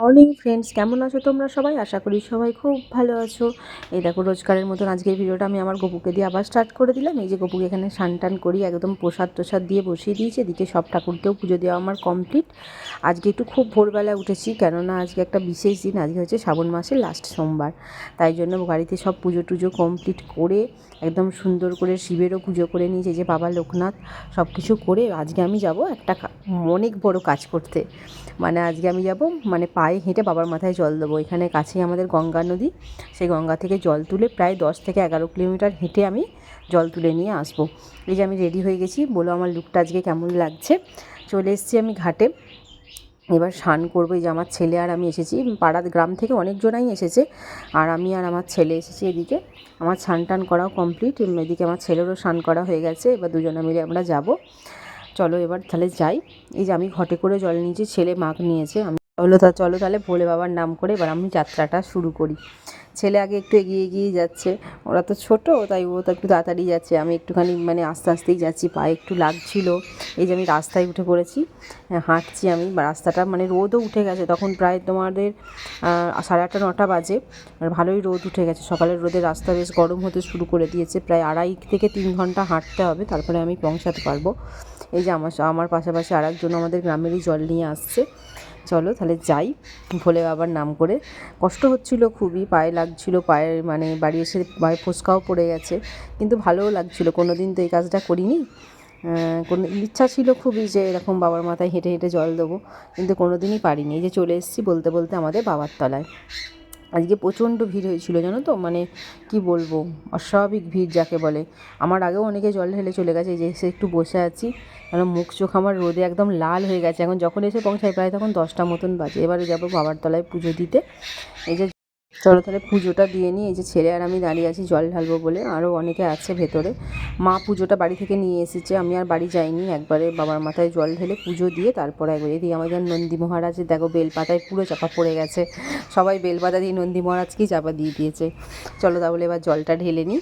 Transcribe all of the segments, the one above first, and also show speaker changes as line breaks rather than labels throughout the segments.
Morning friends, কেমন আছো তোমরা সবাই? আশা করি সবাই খুব ভালো আছো। এই দেখো, রোজকারের মতন আজকের ভিডিওটা আমি আমার গপুকে দিয়ে আবার স্টার্ট করে দিলাম। এই যে গপুকে এখানে টান করি, একদম প্রসাদ টোসাদ দিয়ে বসিয়ে দিয়েছি। এদিকে সব ঠাকুরকেও পুজো দেওয়া আমার কমপ্লিট। আজকে একটু খুব ভোরবেলা উঠেছি, কেননা আজকে একটা বিশেষ দিন। আজকে হচ্ছে শ্রাবণ মাসের লাস্ট সোমবার, তাই জন্য বাড়িতে সব পুজো টুজো কমপ্লিট করে একদম সুন্দর করে শিবেরও পুজো করে নিয়েছে। যে বাবা লোকনাথ সব কিছু করে আজকে আমি যাব একটা অনেক বড় কাজ করতে। মানে আজকে আমি যাব, মানে পায়ে হেঁটে বাবার মাথায় জল দেবো। এখানে কাছেই আমাদের গঙ্গা নদী, সেই গঙ্গা থেকে জল তুলে প্রায় 10 থেকে 11 কিলোমিটার হেঁটে আমি জল তুলে নিয়ে আসবো। এই যে আমি রেডি হয়ে গেছি, বলো আমার লুকটা আজকে কেমন লাগছে। চলে এসেছি আমি ঘাটে, এবার স্নান করবো। এই যে আমার ছেলে আর আমি এসেছি, পাড়ার গ্রাম থেকে অনেকজনাই এসেছে, আর আমি আর আমার ছেলে এসেছি। এদিকে আমার স্নান করাও কমপ্লিট, এদিকে আমার ছেলেরও স্নান করা হয়ে গেছে। এবার দুজনে মিলে আমরা যাব। চলো এবার তাহলে যাই। এই যে আমি ঘটে করে জল নিয়েছি, ছেলে মাগ নিয়েছে। আমি চলো তাহলে ভোলে বাবার নাম করে এবার আমি যাত্রাটা শুরু করি। ছেলে আগে একটু এগিয়ে এগিয়ে যাচ্ছে, ওরা তো ছোটো, তাই ও তো একটু তাড়াতাড়ি যাচ্ছে, আমি একটুখানি মানে আস্তে আস্তেই যাচ্ছি, পায়ে একটু লাগছিল। এই যে আমি রাস্তায় উঠে পড়েছি, হাঁটছি আমি। রাস্তাটা মানে রোদও উঠে গেছে, তখন প্রায় তোমাদের 8:30 9টা বাজে। ভালোই রোদ উঠে গেছে, সকালের রোদে রাস্তা বেশ গরম হতে শুরু করে দিয়েছে। প্রায় 2.5 থেকে 3 ঘন্টা হাঁটতে হবে, তারপরে আমি পৌঁছাতে পারবো। এই যে আমার পাশাপাশি আরেকজন আমাদের গ্রামেরই জল নিয়ে আসছে। চলো তাহলে যাই ভোলে বাবার নাম করে। কষ্ট হচ্ছিল খুবই, পায়ে লাগছিল, পায়ের মানে বাড়ি এসে পায়ে ফোসকাও পড়ে গেছে, কিন্তু ভালোও লাগছিল। কোনো দিন তো এই কাজটা করিনি, কোনো ইচ্ছা ছিল খুবই যে এরকম বাবার মাথায় হেঁটে হেঁটে জল দেবো, কিন্তু কোনো দিনই পারিনি। এই যে চলে এসেছি বলতে বলতে আমাদের বাবার তলায়। আজকে প্রচণ্ড ভিড় হয়েছিল, জানো তো, মানে কি বলবো, অস্বাভাবিক ভিড় যাকে বলে। আমার আগেও অনেকে জল ঢেলে চলে গেছে, এই যে এসে একটু বসে আছি, কারণ মুখ চোখ আমার রোদে একদম লাল হয়ে গেছে। এখন যখন এসে পৌঁছায় প্রায় তখন 10টা মতন বাজে। এবারে যাবো বাবার তলায় পুজো দিতে। এই যে চলো তাহলে পুজোটা দিয়ে নিই। এই যে ছেলে আর আমি দাঁড়িয়ে আছি জল ঢালবো বলে, আরও অনেকে আছে ভেতরে। মা পুজোটা বাড়ি থেকে নিয়ে এসেছে, আমি আর বাড়ি যাইনি। একবারে বাবার মাথায় জল ঢেলে পুজো দিয়ে তারপরে একবার এদিকে আমাদের নন্দী মহারাজের দেখো বেলপাতায় পুরো চাপা পড়ে গেছে, সবাই বেলপাতা দিয়ে নন্দী মহারাজকেই চাপা দিয়ে দিয়েছে। চলো তাহলে এবার জলটা ঢেলে নিই।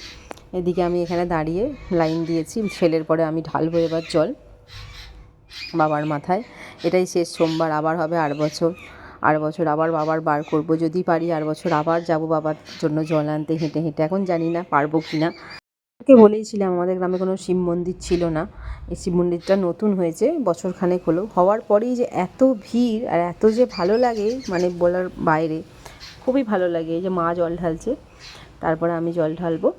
এদিকে আমি এখানে দাঁড়িয়ে লাইন দিয়েছি, ছেলের পরে আমি ঢালবো এবার জল বাবার মাথায়। এটাই শেষ সোমবার, আবার হবে 8 বছর। 8 বছর আবার বাবার বার করব যদি পারি, 8 বছর আবার যাব বাবার জন্য জল আনতে হেঁটে হেঁটে। এখন জানি না পারবো কি না। ওকে বলেইছিলাম আমাদের গ্রামে কোনো শিব মন্দির ছিল না, এই শিব মন্দিরটা নতুন হয়েছে, বছরখানেক হলো। হওয়ার পরেই যে এত ভিড় আর এত যে ভালো লাগে মানে বলার বাইরে, খুবই ভালো লাগে। এই যে মা জল ঢালছে, তারপরে আমি জল ঢালবো।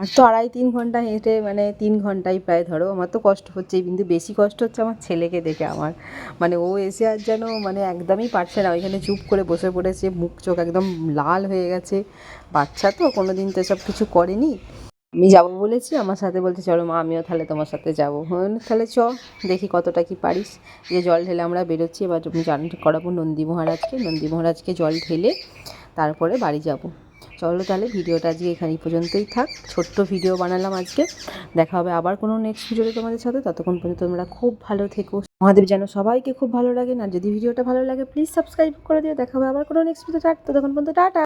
আর তো 2.5 3 ঘন্টা হেঁটে, মানে 3 ঘন্টাই প্রায় ধরো। আমার তো কষ্ট হচ্ছে, কিন্তু বেশি কষ্ট হচ্ছে আমার ছেলেকে দেখে আমার। মানে ও এসে আর যেন মানে একদমই পারছে না, ওইখানে চুপ করে বসে পড়েছে, মুখ চোখ একদম লাল হয়ে গেছে। বাচ্চা তো, কোনো দিন তো এসব কিছু করেনি। আমি যাবো বলেছি, আমার সাথে বলছে চলো মা আমিও তাহলে তোমার সাথে যাবো। তাহলে চ, দেখি কতটা কি পারিস। যে জল ঢেলে আমরা বেরোচ্ছি। এবার আমি জান করাবো নন্দী মহারাজকে জল ঢেলে তারপরে বাড়ি যাব। চলো তাহলে ভিডিওটা আজকে এখানেই পর্যন্তই থাক, ছোট্ট ভিডিও বানালাম আজকে। দেখা হবে আবার কোনো নেক্সট ভিডিওতে তোমাদের সাথে। ততক্ষণ পর্যন্ত তোমরা খুব ভালো থেকো, মহাদেব যেন সবাইকে খুব ভালো লাগে। আর যদি ভিডিওটা ভালো লাগে প্লিজ সাবস্ক্রাইব করে দিও। দেখা হবে আবার কোনো নেক্সট ভিডিওতে। ততক্ষণ পর্যন্ত টাটা।